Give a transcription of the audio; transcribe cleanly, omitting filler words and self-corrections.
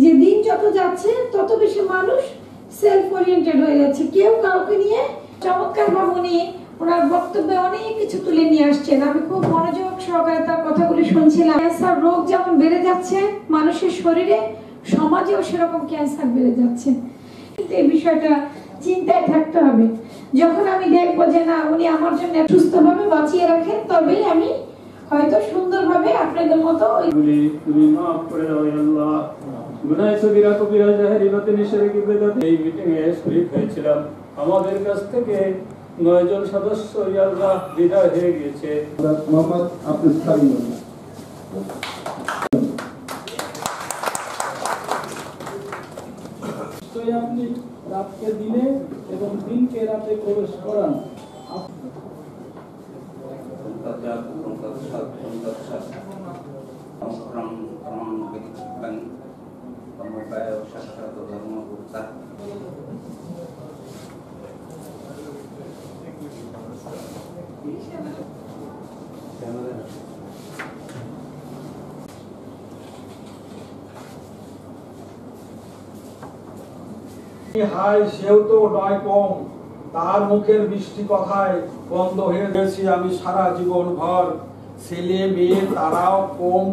যে দিন যত যাচ্ছে তত বেশি মানুষ সেলফ ওরিয়েন্টেড হয়ে যাচ্ছে। কেউ কাউকে নিয়ে চমৎকার ভাবে ওনার বক্তব্যে অনেক কিছু তুলে নিয়ে আসছেন। আমি খুব মনোযোগ সহকারে তার কথাগুলি শুনছিলাম। ক্যান্সার রোগ যেমন বেড়ে যাচ্ছে মানুষের শরীরে, সমাজেও সেরকম ক্যান্সার বেড়ে যাচ্ছে। কিন্তু এই বিষয়টা চিন্তায় থাকতে হবে। যখন আমি দেখবো যে না উনি আমার জন্য সুস্থভাবে বাঁচিয়ে রাখেন, তবেই আমি হয়তো সুন্দরভাবে আপনাদের মতো তুমি মাফ করে দাও আল্লাহ। গুনাহ সগীরা কবিরা জাহেরি বাতিনি শিরকি বিদআত। এই মিটিং এ শরীক হয়েছিলাম, আমাদের কাছ থেকে 9 জন সদস্য ইয়া আল্লাহ বিদায় হয়ে গিয়েছে। মোহাম্মদ আব্দুল সালিম আপনি রাতকে দিনে এবং দিনকে রাতে প্রবেশ করান। হাই সেও তো নয় কম, তার মুখের মিষ্টি কথায় বন্ধ হয়ে গেছি আমি সারা জীবন ভর। ছেলে মেয়ে তারাও কম